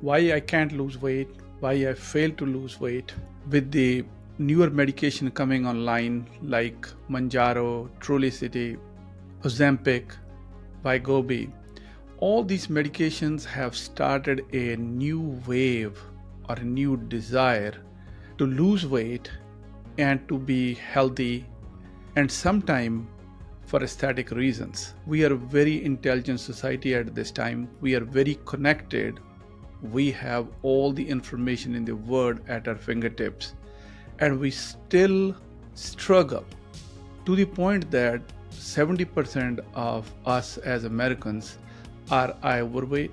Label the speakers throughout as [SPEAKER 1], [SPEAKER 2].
[SPEAKER 1] Why I can't lose weight, why I fail to lose weight. With the newer medication coming online like Manjaro, Trulicity, Ozempic, wegovy, all these medications have started a new wave or a new desire to lose weight and to be healthy, and sometimes for aesthetic reasons. We are a very intelligent society at this time. We are very connected. We have all the information in the world at our fingertips, and we still struggle to the point that 70% of us as Americans are overweight,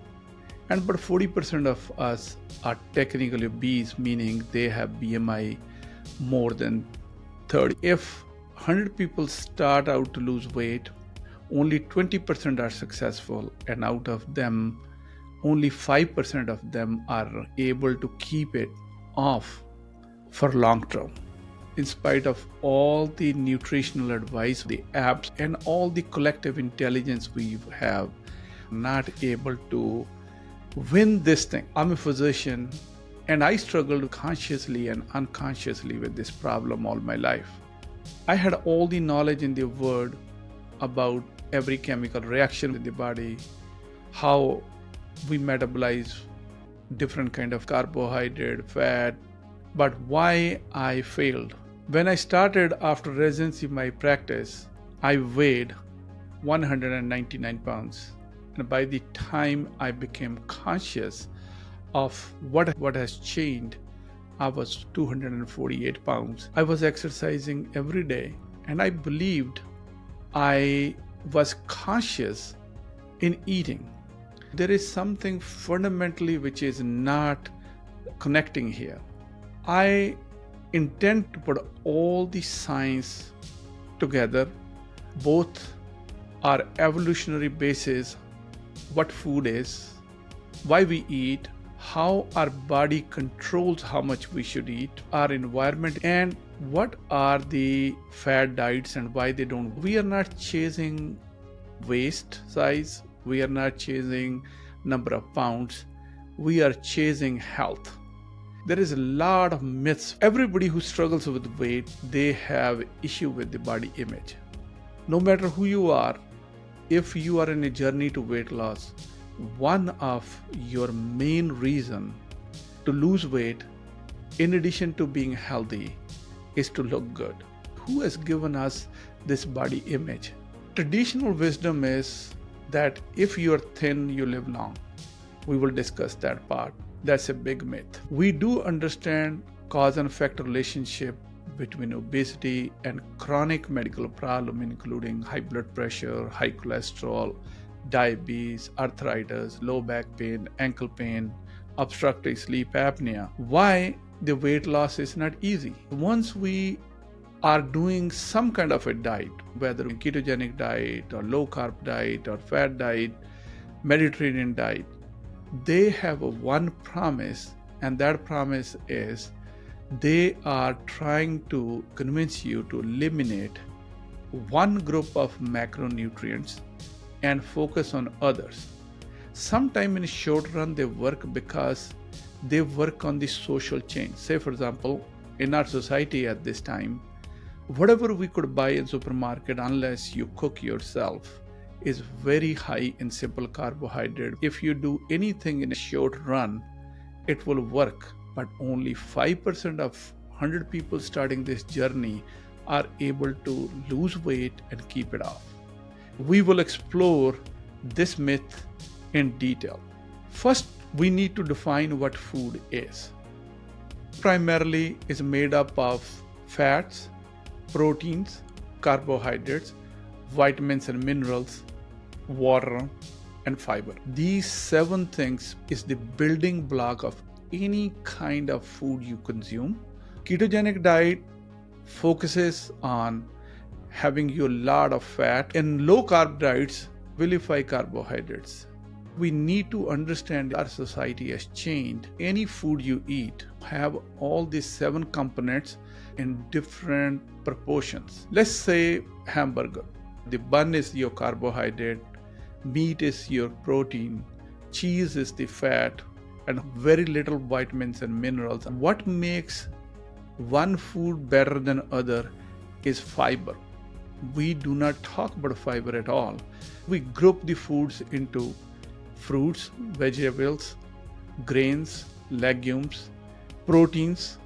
[SPEAKER 1] and but 40% of us are technically obese, meaning they have BMI more than 30. If 100 people start out to lose weight, only 20% are successful, and out of them, only 5% of them are able to keep it off for long term. In spite of all the nutritional advice, the apps, and all the collective intelligence we have, not able to win this thing. I'm a physician, and I struggled consciously and unconsciously with this problem all my life. I had all the knowledge in the world about every chemical reaction in the body, how we metabolize different kind of carbohydrate, fat, but why I failed. When I started after residency my practice, I weighed 199 pounds. And by the time I became conscious of what has changed, I was 248 pounds. I was exercising every day, and I believed I was conscious in eating. There is something fundamentally which is not connecting here. I intend to put all the science together, both our evolutionary basis, what food is, why we eat, how our body controls how much we should eat, our environment, and what are the fad diets and why they don't. We are not chasing waist size, we are not chasing number of pounds, we are chasing health. There is a lot of myths. Everybody who struggles with weight, they have issue with the body image. No matter who you are, if you are in a journey to weight loss, one of your main reason to lose weight, in addition to being healthy, is to look good. Who has given us this body image? Traditional wisdom is that if you are thin, you live long. We will discuss that part. That's a big myth. We do understand cause and effect relationship between obesity and chronic medical problem, including high blood pressure, high cholesterol, diabetes, arthritis, low back pain, ankle pain, obstructive sleep apnea. Why the weight loss is not easy? Once we are doing some kind of a diet, whether a ketogenic diet or low carb diet or fat diet, Mediterranean diet, they have one promise, and that promise is they are trying to convince you to eliminate one group of macronutrients and focus on others. Sometime in the short run they work because they work on the social change. Say for example, in our society at this time, whatever we could buy in supermarket, unless you cook yourself, is very high in simple carbohydrate. If you do anything in a short run, it will work, but only 5% of 100 people starting this journey are able to lose weight and keep it off. We will explore this myth in detail. First, we need to define what food is. Primarily is made up of fats, proteins, carbohydrates, vitamins and minerals, water, and fiber. These 7 things is the building block of any kind of food you consume. Ketogenic diet focuses on having you a lot of fat, and low carb diets vilify carbohydrates. We need to understand our society has changed. Any food you eat have all these 7 components in different proportions. Let's say hamburger. The bun is your carbohydrate, meat is your protein, cheese is the fat, and very little vitamins and minerals. What makes one food better than other is fiber. We do not talk about fiber at all. We group the foods into fruits, vegetables, grains, legumes, proteins,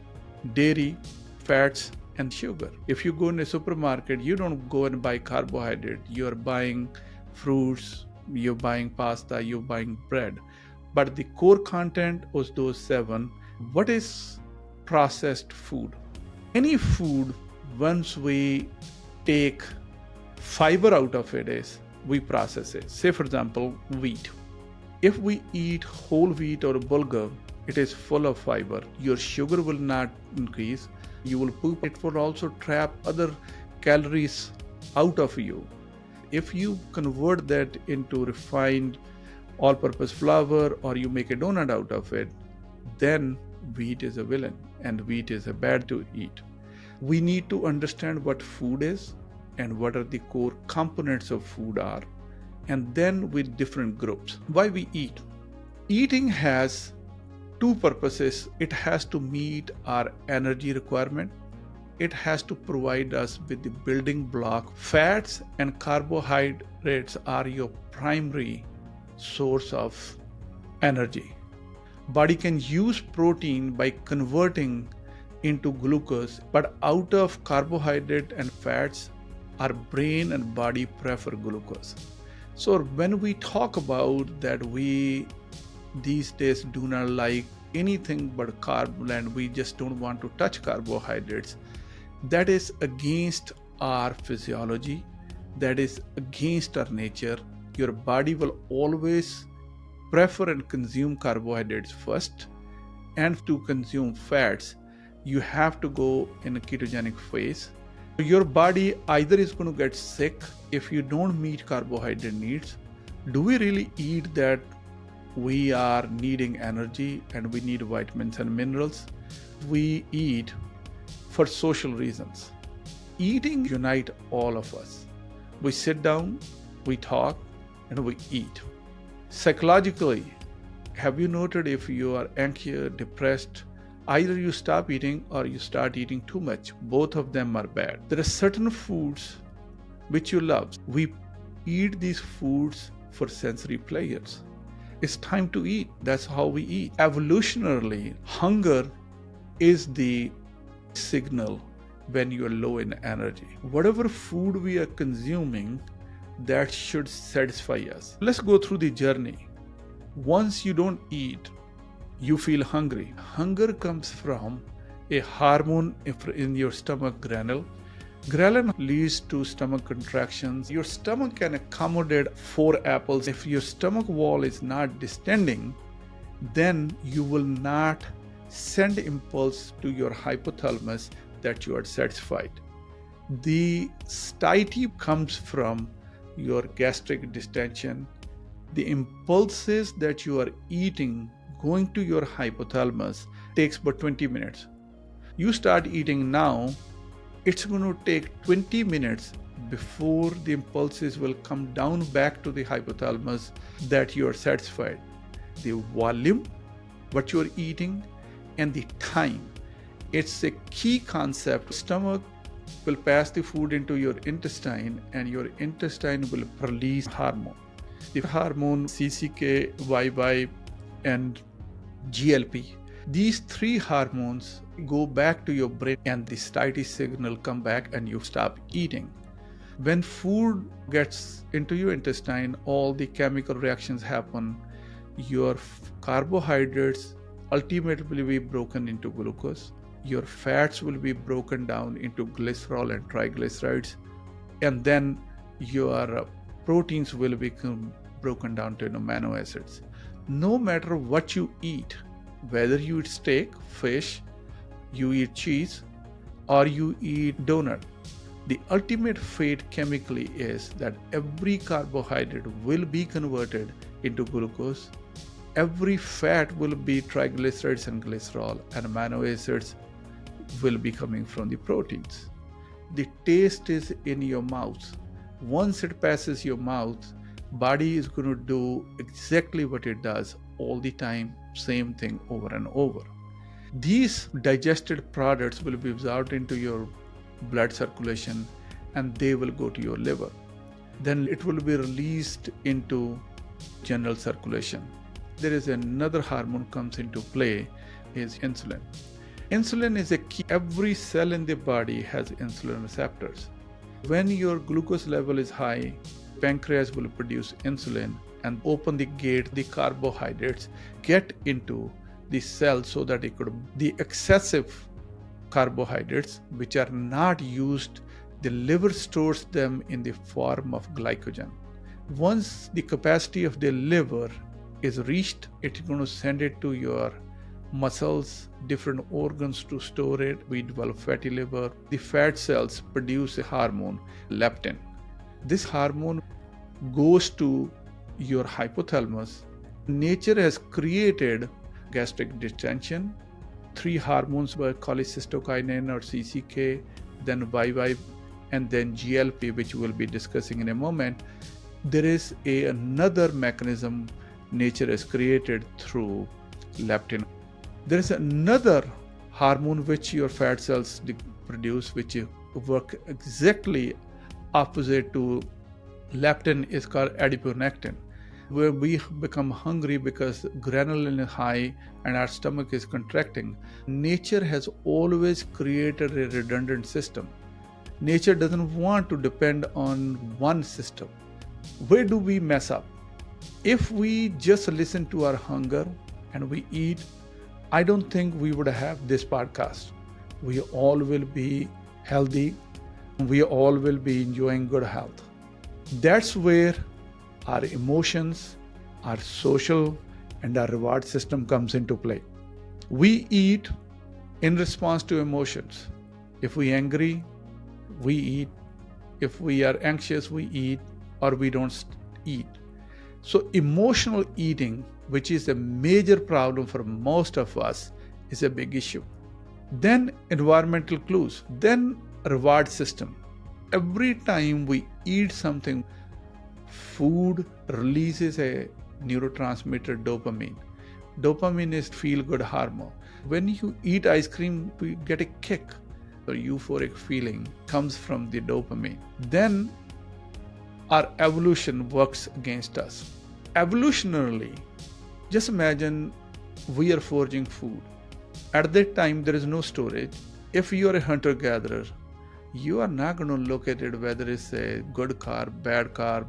[SPEAKER 1] dairy, fats, and sugar. If you go in a supermarket, you don't go and buy carbohydrate. You're buying fruits, you're buying pasta, you're buying bread. But the core content of those 7, what is processed food? Any food, once we take fiber out of it, is we process it. Say, for example, wheat. If we eat whole wheat or bulgur, it is full of fiber. Your sugar will not increase. You will poop. It will also trap other calories out of you. If you convert that into refined all-purpose flour or you make a donut out of it, then wheat is a villain and wheat is a bad to eat. We need to understand what food is and what are the core components of food are, and then with different groups. Why we eat? Eating has 2 purposes. It has to meet our energy requirement. It has to provide us with the building block. Fats and carbohydrates are your primary source of energy. Body can use protein by converting into glucose, but out of carbohydrate and fats, our brain and body prefer glucose. So when we talk about that, we these days do not like anything but carb and we just don't want to touch carbohydrates, that is against our physiology, that is against our nature. Your body will always prefer and consume carbohydrates first, and to consume fats, you have to go in a ketogenic phase. Your body either is going to get sick if you don't meet carbohydrate needs. Do we really eat that we are needing energy and we need vitamins and minerals? We eat for social reasons. Eating unites all of us. We sit down, we talk, and we eat. Psychologically, have you noted if you are anxious, depressed, either you stop eating or you start eating too much. Both of them are bad. There are certain foods which you love. We eat these foods for sensory pleasures. It's time to eat. That's how we eat. Evolutionarily, hunger is the signal when you are low in energy. Whatever food we are consuming, that should satisfy us. Let's go through the journey. Once you don't eat, you feel hungry. Hunger comes from a hormone in your stomach, ghrelin. Ghrelin leads to stomach contractions. Your stomach can accommodate 4 apples. If your stomach wall is not distending, then you will not send impulse to your hypothalamus that you are satisfied. The satiety comes from your gastric distension. The impulses that you are eating going to your hypothalamus takes about 20 minutes. You start eating now, it's going to take 20 minutes before the impulses will come down back to the hypothalamus that you are satisfied. The volume, what you are eating, and the time. It's a key concept. Stomach will pass the food into your intestine and your intestine will release hormone. The hormone CCK, YY, and GLP. These 3 hormones go back to your brain and the satiety signal come back and you stop eating. When food gets into your intestine, all the chemical reactions happen. Your carbohydrates ultimately will be broken into glucose. Your fats will be broken down into glycerol and triglycerides. And then your proteins will become broken down to amino acids. No matter what you eat, whether you eat steak, fish, you eat cheese, or you eat donut, the ultimate fate chemically is that every carbohydrate will be converted into glucose. Every fat will be triglycerides and glycerol, and amino acids will be coming from the proteins. The taste is in your mouth. Once it passes your mouth, body is going to do exactly what it does. all the time, same thing over and over. These digested products will be absorbed into your blood circulation and they will go to your liver. Then it will be released into general circulation. There is another hormone comes into play, is insulin. Insulin is a key. Every cell in the body has insulin receptors. When your glucose level is high, pancreas will produce insulin and open the gate, the carbohydrates get into the cell so that the excessive carbohydrates which are not used, the liver stores them in the form of glycogen. Once the capacity of the liver is reached, it's going to send it to your muscles, different organs to store it. We develop fatty liver. The fat cells produce a hormone, leptin. This hormone goes to your hypothalamus. Nature has created gastric distension. 3 hormones were cholecystokinin or CCK, then vobi, and then GLP, which we'll be discussing in a moment. There is another mechanism nature has created through leptin. There is another hormone which your fat cells produce, which work exactly opposite to leptin, is called adiponectin, where we become hungry because ghrelin is high and our stomach is contracting. Nature has always created a redundant system. Nature doesn't want to depend on one system. Where do we mess up? If we just listen to our hunger and we eat, I don't think we would have this podcast. We all will be healthy. We all will be enjoying good health. That's where our emotions, our social, and our reward system comes into play. We eat in response to emotions. If we are angry, we eat. If we are anxious, we eat, or we don't eat. So emotional eating, which is a major problem for most of us, is a big issue. Then environmental clues, then reward system. Every time we eat something, food releases a neurotransmitter dopamine. Dopamine is feel-good hormone. When you eat ice cream, we get a kick. The euphoric feeling comes from the dopamine. Then our evolution works against us. Evolutionarily, just imagine we are foraging food. At that time, there is no storage. If you are a hunter-gatherer, you are not going to look at it whether it's a good carb, bad carb.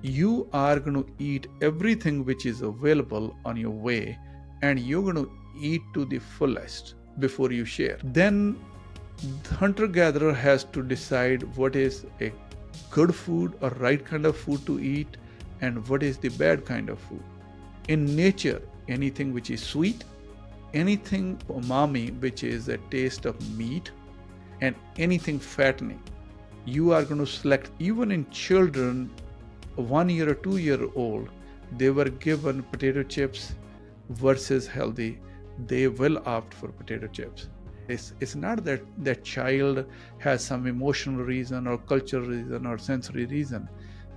[SPEAKER 1] You are going to eat everything which is available on your way, and you're going to eat to the fullest before you share. Then the hunter-gatherer has to decide what is a good food or right kind of food to eat and what is the bad kind of food. In nature, anything which is sweet, anything umami, which is a taste of meat, and anything fattening, you are going to select. Even in children, 1 year or 2 year old, they were given potato chips versus healthy, they will opt for potato chips. It's not that that child has some emotional reason or cultural reason or sensory reason.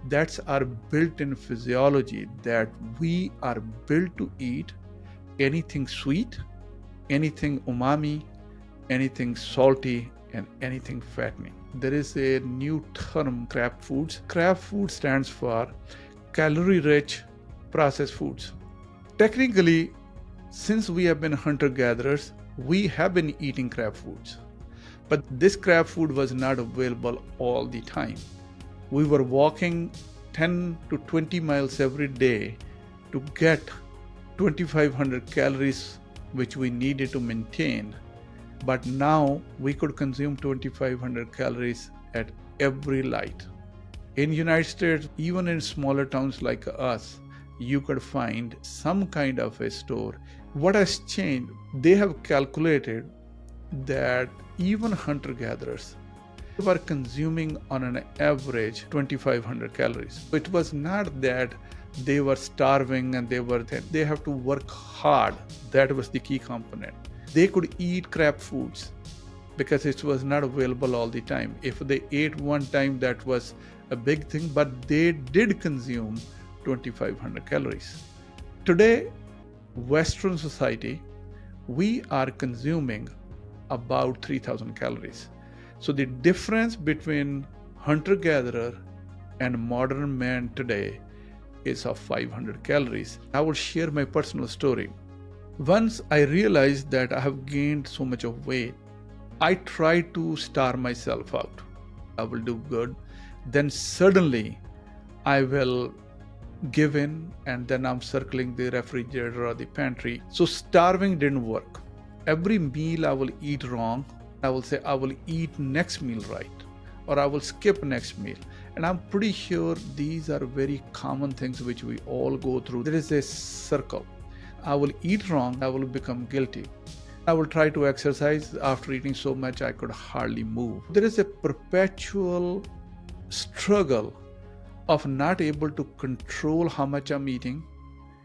[SPEAKER 1] That's our built-in physiology, that we are built to eat anything sweet, anything umami, anything salty, and anything fattening. There is a new term, craft foods. Craft food stands for calorie-rich processed foods. Technically, since we have been hunter-gatherers, we have been eating craft foods. But this craft food was not available all the time. We were walking 10 to 20 miles every day to get 2,500 calories, which we needed to maintain. But now we could consume 2,500 calories at every light. In United States, even in smaller towns like us, you could find some kind of a store. What has changed? They have calculated that even hunter-gatherers were consuming on an average 2,500 calories. It was not that they were starving and they have to work hard. That was the key component. They could eat craft foods because it was not available all the time. If they ate one time, that was a big thing, but they did consume 2,500 calories. Today, Western society, we are consuming about 3000 calories. So the difference between hunter-gatherer and modern man today is of 500 calories. I will share my personal story. Once I realized that I have gained so much of weight, I tried to starve myself out. I will do good. Then suddenly I will give in, and then I'm circling the refrigerator or the pantry. So starving didn't work. Every meal I will eat wrong. I will say I will eat next meal right, or I will skip next meal. And I'm pretty sure these are very common things which we all go through. There is a circle. I will eat wrong, I will become guilty. I will try to exercise. After eating so much, I could hardly move. There is a perpetual struggle of not able to control how much I'm eating,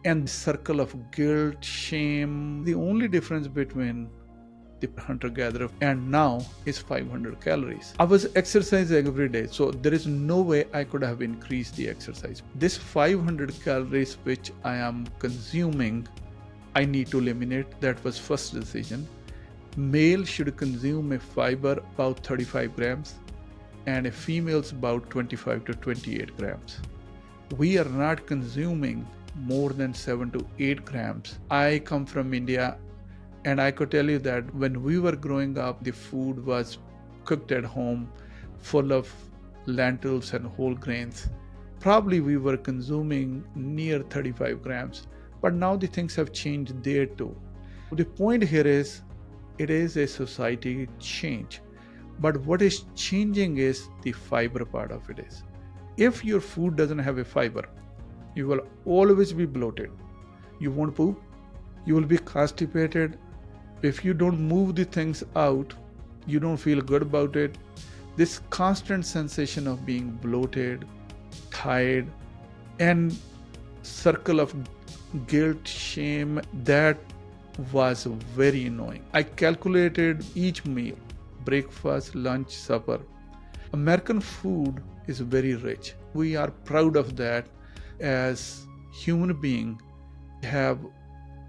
[SPEAKER 1] and the circle of guilt, shame. The only difference between the hunter-gatherer and now is 500 calories. I was exercising every day, so there is no way I could have increased the exercise. This 500 calories which I am consuming, I need to eliminate. That was first decision. Male should consume a fiber about 35 grams and a female's about 25 to 28 grams. We are not consuming more than 7 to 8 grams. I come from India, and I could tell you that when we were growing up, the food was cooked at home, full of lentils and whole grains. Probably we were consuming near 35 grams, but now the things have changed there too. The point here is, it is a society change, but what is changing is the fiber part of it is. If your food doesn't have a fiber, you will always be bloated. You won't poop. You will be constipated. If you don't move the things out, you don't feel good about it. This constant sensation of being bloated, tired, and circle of guilt, shame, that was very annoying. I calculated each meal, breakfast, lunch, supper. American food is very rich. We are proud of that. As human beings, have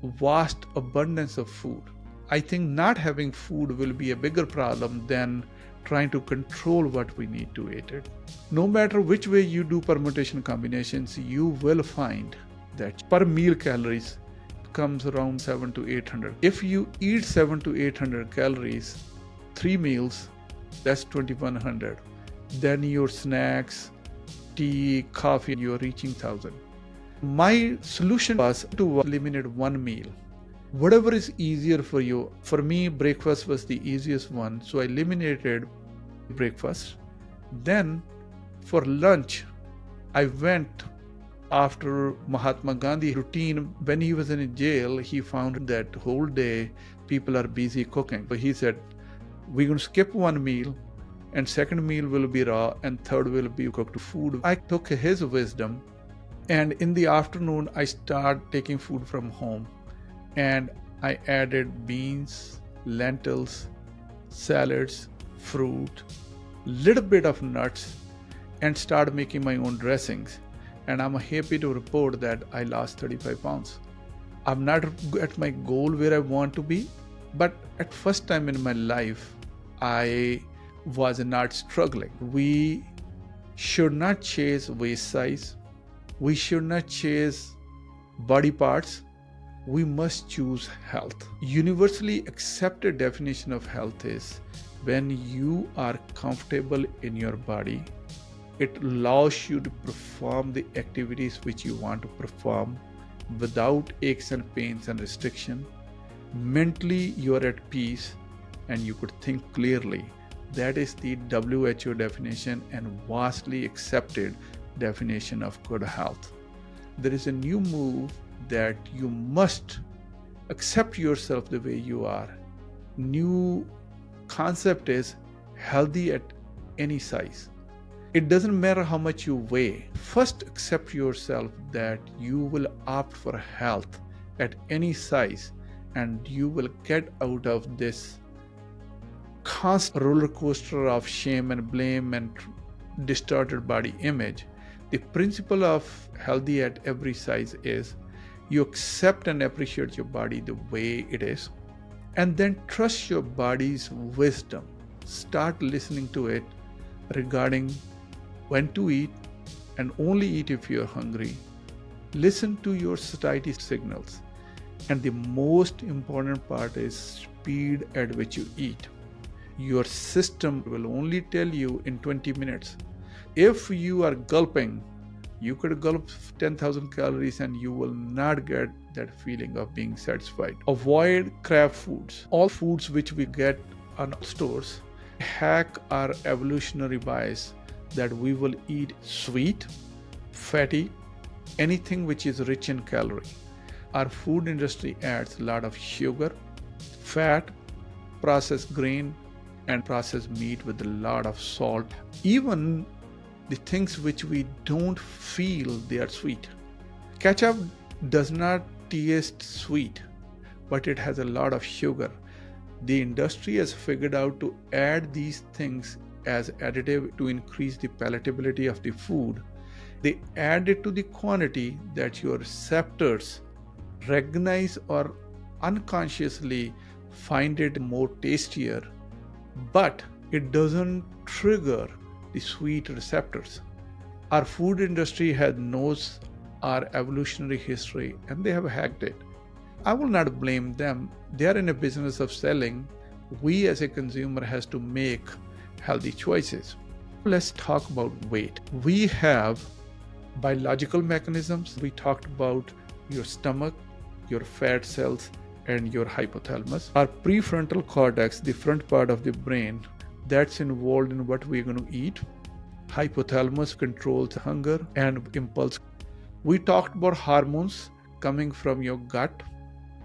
[SPEAKER 1] vast abundance of food. I think not having food will be a bigger problem than trying to control what we need to eat it. No matter which way you do permutation combinations, you will find that per meal calories comes around 7 to 800. If you eat 7 to 800 calories, 3 meals, that's 2100. Then your snacks, tea, coffee, you're reaching 1000. My solution was to eliminate one meal. Whatever is easier for you. For me, breakfast was the easiest one, so I eliminated breakfast. Then for lunch, I went after Mahatma Gandhi routine. When he was in jail, he found that whole day people are busy cooking. But he said, we're going to skip one meal, and second meal will be raw, and third will be cooked food. I took his wisdom, and in the afternoon, I started taking food from home. And I added beans, lentils, salads, fruit, little bit of nuts, and started making my own dressings. And I'm happy to report that I lost 35 pounds. I'm not at my goal where I want to be, but at first time in my life, I was not struggling. We should not chase waist size. We should not chase body parts. We must choose health. Universally accepted definition of health is when you are comfortable in your body. It allows you to perform the activities which you want to perform without aches and pains and restriction. Mentally, you are at peace and you could think clearly. That is the WHO definition and vastly accepted definition of good health. There is a new move that you must accept yourself the way you are. New concept is healthy at any size. It doesn't matter how much you weigh. First accept yourself that you will opt for health at any size, and you will get out of this constant roller coaster of shame and blame and distorted body image. The principle of healthy at every size is You accept and appreciate your body the way it is, and then trust your body's wisdom. Start listening to it regarding when to eat and only eat if you're hungry. Listen to your society's signals. And the most important part is speed at which you eat. Your system will only tell you in 20 minutes. If you are gulping, you could gulp 10,000 calories and you will not get that feeling of being satisfied. Avoid craft foods. All foods which we get on stores hack our evolutionary bias that we will eat sweet, fatty, anything which is rich in calorie. Our food industry adds a lot of sugar, fat, processed grain, and processed meat with a lot of salt. Even the things which we don't feel they are sweet. Ketchup does not taste sweet, but it has a lot of sugar. The industry has figured out to add these things as additive to increase the palatability of the food. They add it to the quantity that your receptors recognize or unconsciously find it more tastier, but it doesn't trigger the sweet receptors. Our food industry knows our evolutionary history and they have hacked it. I will not blame them. They are in a business of selling. We as a consumer has to make healthy choices. Let's talk about weight. We have biological mechanisms. We talked about your stomach, your fat cells, and your hypothalamus. Our prefrontal cortex, the front part of the brain, that's involved in what we're going to eat. Hypothalamus controls hunger and impulse. We talked about hormones coming from your gut,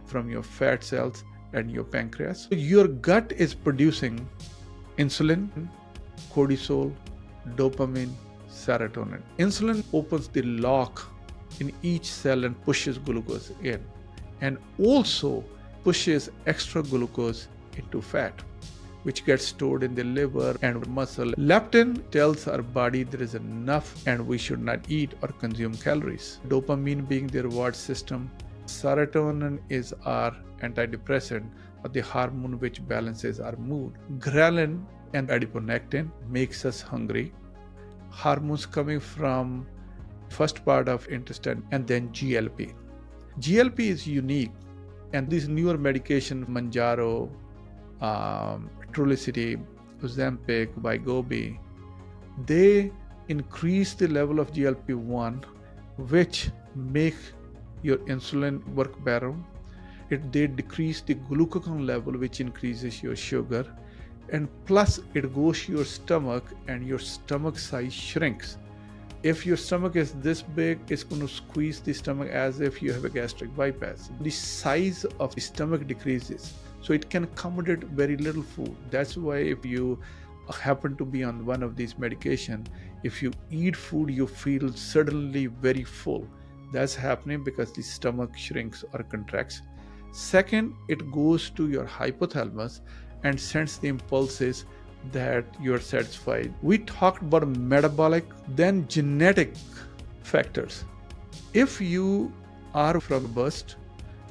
[SPEAKER 1] from your fat cells, and your pancreas. Your gut is producing insulin, cortisol, dopamine, serotonin. Insulin opens the lock in each cell and pushes glucose in, and also pushes extra glucose into fat, which gets stored in the liver and muscle. Leptin tells our body there is enough and we should not eat or consume calories. Dopamine being the reward system. Serotonin is our antidepressant, or the hormone which balances our mood. Ghrelin and adiponectin makes us hungry. Hormones coming from first part of intestine, and then GLP. GLP is unique, and these newer medication, Manjaro, Trulicity, Ozempic, Wegovy, they increase the level of GLP-1, which make your insulin work better. They decrease the glucagon level, which increases your sugar, and plus it goes to your stomach and your stomach size shrinks. If your stomach is this big, it's going to squeeze the stomach as if you have a gastric bypass. The size of the stomach decreases, so it can accommodate very little food. That's why if you happen to be on one of these medications, if you eat food, you feel suddenly very full. That's happening because the stomach shrinks or contracts. Second, it goes to your hypothalamus and sends the impulses that you're satisfied. We talked about metabolic, then genetic factors. If you are from a bust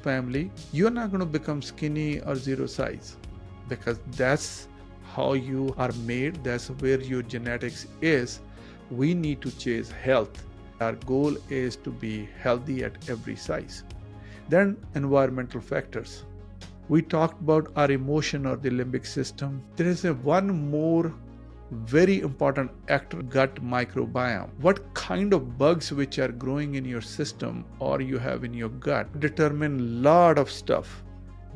[SPEAKER 1] family, you're not going to become skinny or zero size, because that's how you are made. That's where your genetics is. We need to chase health. Our goal is to be healthy at every size. Then environmental factors. We talked about our emotion or the limbic system. There is one more very important actor, gut microbiome. What kind of bugs which are growing in your system or you have in your gut determine a lot of stuff.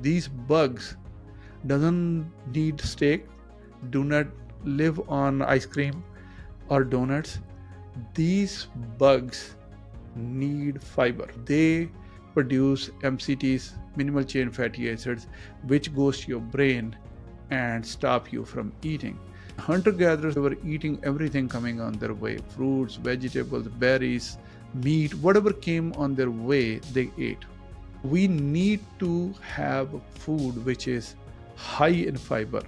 [SPEAKER 1] These bugs doesn't need steak, do not live on ice cream or donuts. These bugs need fiber. They produce MCTs, minimal chain fatty acids, which goes to your brain and stop you from eating. Hunter-gatherers were eating everything coming on their way, fruits, vegetables, berries, meat, whatever came on their way, they ate. We need to have food which is high in fiber.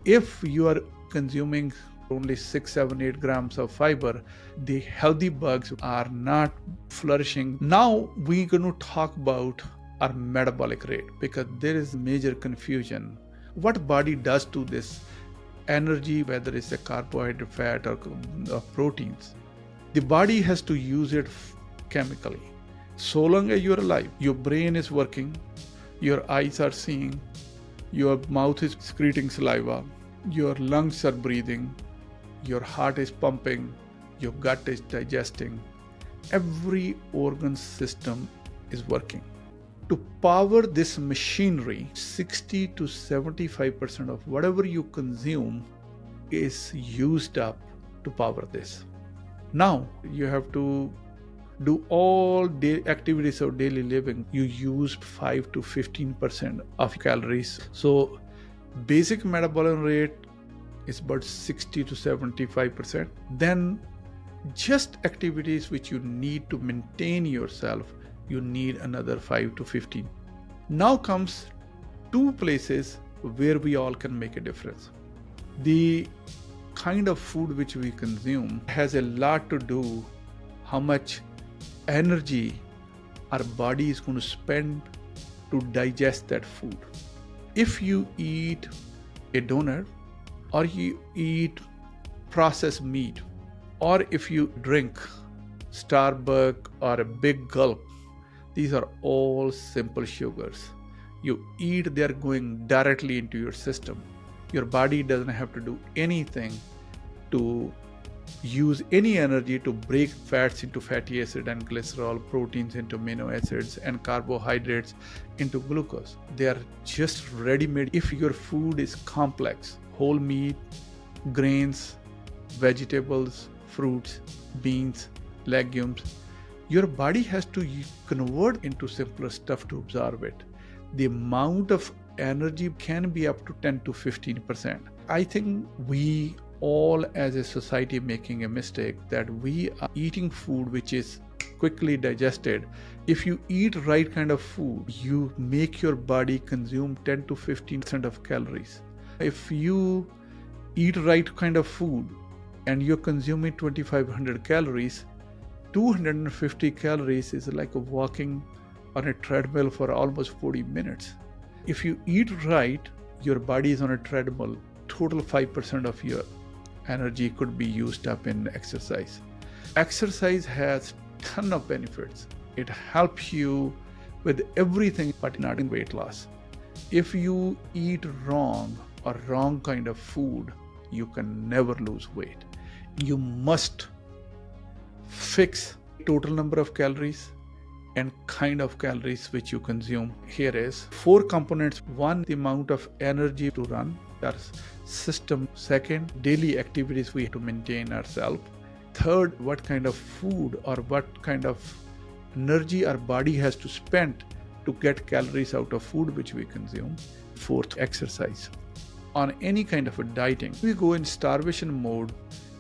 [SPEAKER 1] If you are consuming only 6, 7, 8 grams of fiber, the healthy bugs are not flourishing. Now we're going to talk about our metabolic rate, because there is major confusion. What body does to this energy, whether it's a carbohydrate, fat, or proteins? The body has to use it chemically. So long as you're alive, your brain is working, your eyes are seeing, your mouth is secreting saliva, your lungs are breathing, your heart is pumping, your gut is digesting. Every organ system is working. To power this machinery, 60 to 75% of whatever you consume is used up to power this. Now you have to do all activities of daily living. You use 5 to 15% of calories. So basic metabolic rate is about 60 to 75%. Then just activities which you need to maintain yourself, you need another 5 to 15. Now comes two places where we all can make a difference. The kind of food which we consume has a lot to do how much energy our body is going to spend to digest that food. If you eat a donut, or you eat processed meat, or if you drink Starbucks or a big gulp, these are all simple sugars. You eat, they're going directly into your system. Your body doesn't have to do anything to use any energy to break fats into fatty acid and glycerol, proteins into amino acids, and carbohydrates into glucose. They are just ready-made. If your food is complex, whole meat, grains, vegetables, fruits, beans, legumes, your body has to convert into simpler stuff to absorb it. The amount of energy can be up to 10 to 15%. I think we all as a society making a mistake that we are eating food which is quickly digested. If you eat right kind of food, you make your body consume 10 to 15% of calories. If you eat right kind of food and you're consuming 2500 calories, 250 calories is like walking on a treadmill for almost 40 minutes. If you eat right, your body is on a treadmill. Total 5% of your energy could be used up in exercise. Exercise has ton of benefits. It helps you with everything but not in weight loss. If you eat wrong or wrong kind of food, you can never lose weight. You must fix total number of calories and kind of calories which you consume. Here is 4 components. 1, the amount of energy to run our system. 2nd, daily activities we have to maintain ourselves. 3rd, what kind of food or what kind of energy our body has to spend to get calories out of food which we consume. 4th, exercise. On any kind of a dieting, we go in starvation mode,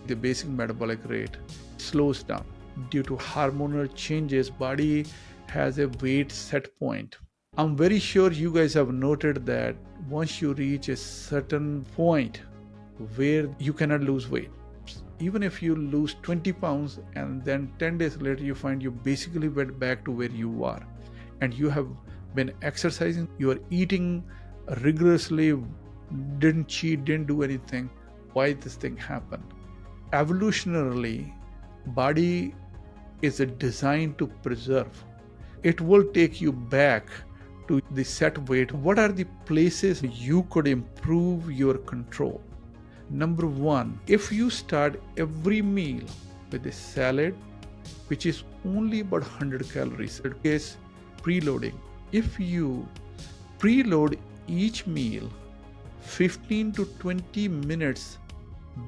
[SPEAKER 1] the basic metabolic rate slows down. Due to hormonal changes, body has a weight set point. I'm very sure you guys have noted that once you reach a certain point where you cannot lose weight, even if you lose 20 pounds and then 10 days later you find you basically went back to where you are, and you have been exercising, you are eating rigorously, didn't cheat, didn't do anything, why this thing happened? Evolutionarily, body is designed to preserve. It will take you back to the set weight. What are the places you could improve your control? Number 1, if you start every meal with a salad, which is only about 100 calories, it is preloading. If you preload each meal 15 to 20 minutes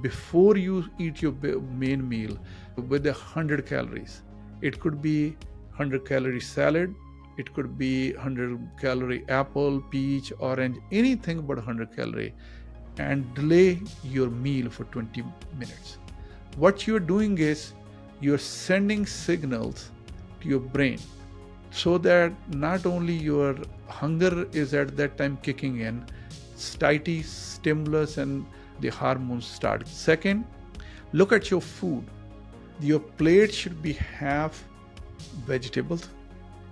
[SPEAKER 1] before you eat your main meal with 100 calories, it could be 100 calorie salad, it could be 100 calorie apple, peach, orange, anything but 100 calorie, and delay your meal for 20 minutes. What you're doing is you're sending signals to your brain so that not only your hunger is at that time kicking in, satiety, stimulus, and the hormones start. Second, look at your food. Your plate should be half vegetables.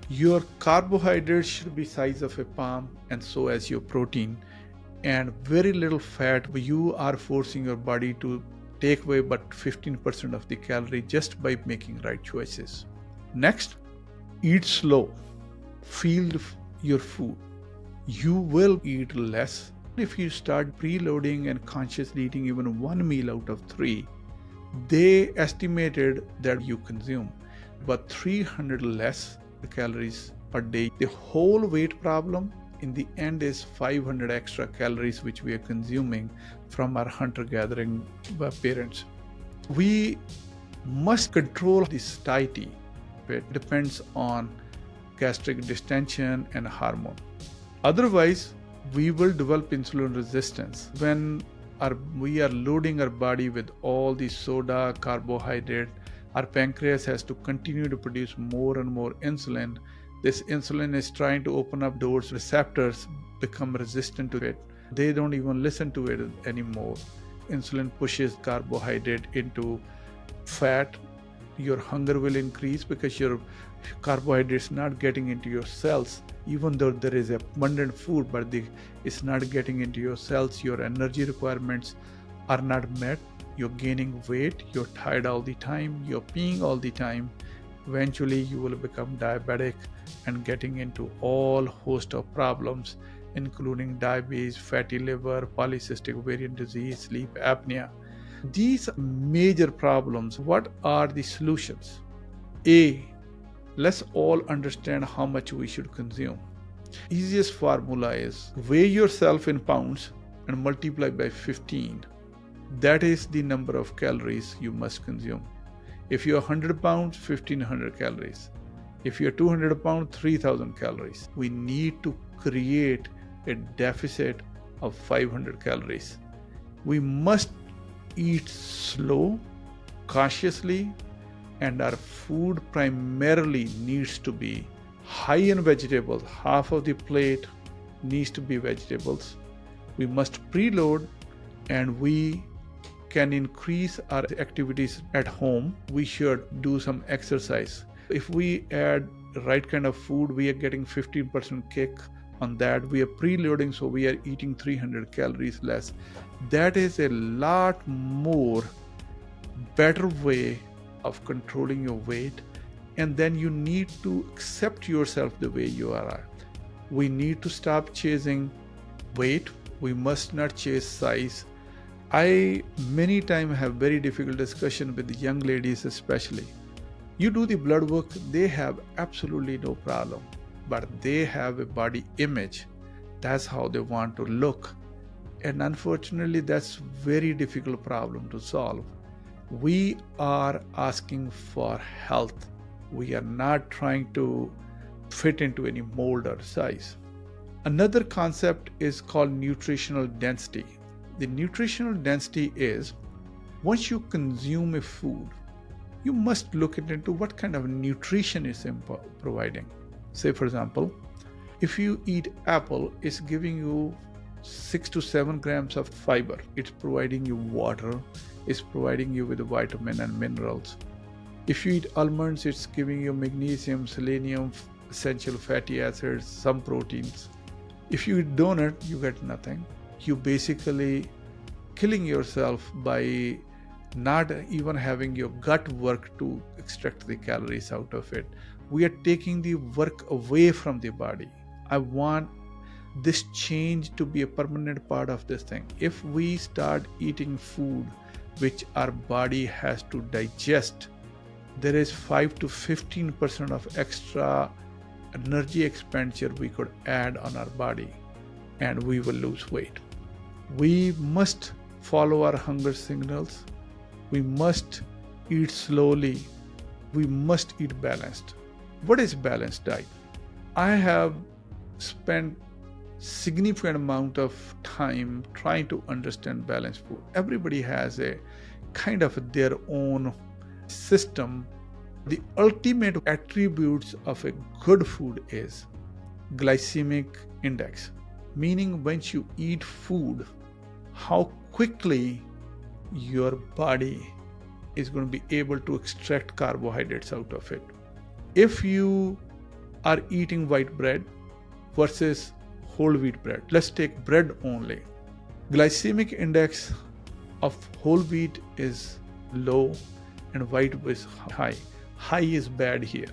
[SPEAKER 1] Your carbohydrates should be size of a palm, and so as your protein, and very little fat. You are forcing your body to take away but 15% of the calorie just by making right choices. Next, eat slow. Feel your food. You will eat less if you start preloading and consciously eating even one meal out of 3. They estimated that you consume but 300 less calories per day. The whole weight problem in the end is 500 extra calories which we are consuming from our hunter-gathering parents. We must control this satiety. It depends on gastric distension and hormone. Otherwise, we will develop insulin resistance. When we are loading our body with all the soda, carbohydrate, our pancreas has to continue to produce more and more insulin. This insulin is trying to open up doors. Receptors become resistant to it. They don't even listen to it anymore. Insulin pushes carbohydrate into fat. Your hunger will increase because your carbohydrates not getting into your cells. Even though there is abundant food, but it's not getting into your cells. Your energy requirements are not met. You're gaining weight. You're tired all the time. You're peeing all the time. Eventually, you will become diabetic and getting into all host of problems, including diabetes, fatty liver, polycystic ovarian disease, sleep apnea. These major problems, what are the solutions? Let's all understand how much we should consume. Easiest formula is weigh yourself in pounds and multiply by 15. That is the number of calories you must consume. If you're 100 pounds, 1500 calories. If you're 200 pounds, 3000 calories. We need to create a deficit of 500 calories. We must eat slow, cautiously, and our food primarily needs to be high in vegetables. Half of the plate needs to be vegetables. We must preload, and we can increase our activities at home. We should do some exercise. If we add the right kind of food, we are getting 15% kick on that. We are preloading, so we are eating 300 calories less. That is a lot more better way of controlling your weight. And then you need to accept yourself the way you are. We need to stop chasing weight. We must not chase size. I many times have very difficult discussion with young ladies especially. You do the blood work, they have absolutely no problem, but they have a body image. That's how they want to look. And unfortunately, that's very difficult problem to solve. We are asking for health. We are not trying to fit into any mold or size. Another concept is called nutritional density. The nutritional density is once you consume a food, you must look into what kind of nutrition it's providing. Say, for example, if you eat apple, it's giving you 6 to 7 grams of fiber. It's providing you water. It's providing you with vitamin and minerals. If you eat almonds, it's giving you magnesium, selenium, essential fatty acids, some proteins. If you eat donut, you get nothing. You basically killing yourself by not even having your gut work to extract the calories out of it. We are taking the work away from the body. I want this change to be a permanent part of this thing. If we start eating food which our body has to digest, there is 5 to 15% of extra energy expenditure we could add on our body, and we will lose weight. We must follow our hunger signals. We must eat slowly. We must eat balanced. What is balanced diet? I have spent significant amount of time trying to understand balanced food. Everybody has a kind of their own system. The ultimate attributes of a good food is glycemic index, meaning when you eat food, how quickly your body is going to be able to extract carbohydrates out of it. If you are eating white bread versus whole wheat bread, let's take bread only. Glycemic index of whole wheat is low and white is high. High is bad here.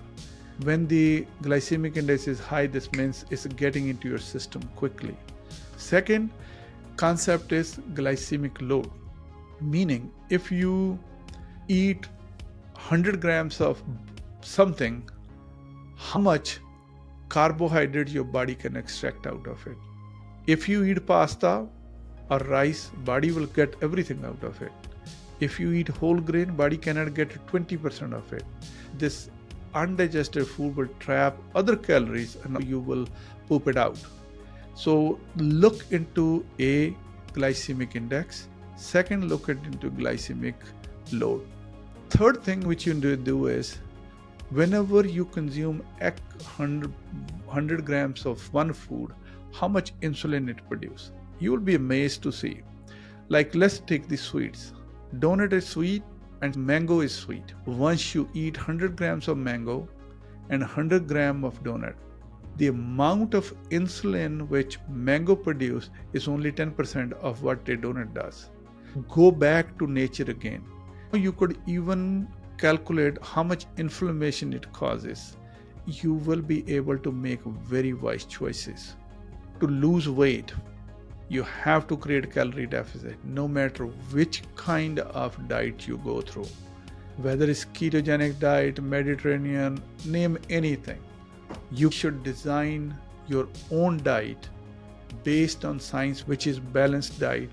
[SPEAKER 1] When the glycemic index is high, this means it's getting into your system quickly. Second concept is glycemic load, meaning if you eat 100 grams of something, how much carbohydrate your body can extract out of it. If you eat pasta or rice, body will get everything out of it. If you eat whole grain, body cannot get 20% of it. This undigested food will trap other calories and you will poop it out. So look into a glycemic index. Second, look into glycemic load. Third thing which you need to do is whenever you consume 100 grams of one food, how much insulin it produces. You will be amazed to see. Like let's take the sweets. Donut is sweet and mango is sweet. Once you eat 100 grams of mango and 100 grams of donut, the amount of insulin which mango produces is only 10% of what a donut does. Go back to nature again. You could even calculate how much inflammation it causes. You will be able to make very wise choices. To lose weight, you have to create calorie deficit no matter which kind of diet you go through. Whether it's ketogenic diet, Mediterranean, name anything. You should design your own diet based on science, which is balanced diet,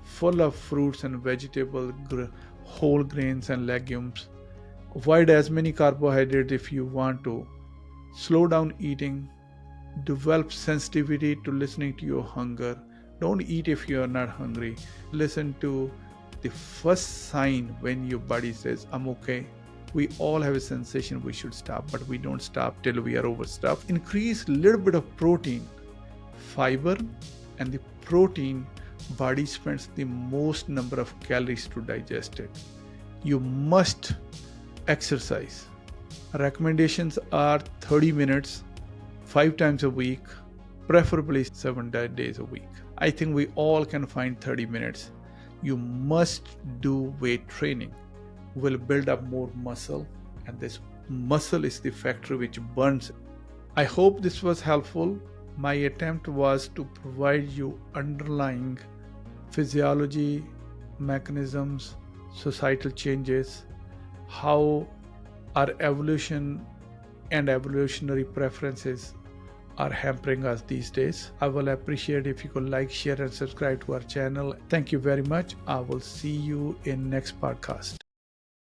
[SPEAKER 1] full of fruits and vegetables, whole grains and legumes. Avoid as many carbohydrates if you want to. Slow down eating. Develop sensitivity to listening to your hunger. Don't eat if you are not hungry. Listen to the first sign when your body says, I'm okay. We all have a sensation we should stop, but we don't stop till we are overstuffed. Increase a little bit of protein, fiber, and the protein, body spends the most number of calories to digest it. You must exercise. Recommendations are 30 minutes, 5 times a week, preferably 7 days a week. I think we all can find 30 minutes. You must do weight training. Will build up more muscle, and this muscle is the factory which burns. I hope this was helpful. My attempt was to provide you underlying physiology, mechanisms, societal changes, how our evolution and evolutionary preferences are hampering us these days. I will appreciate if you could like, share, and subscribe to our channel. Thank you very much. I will see you in next podcast.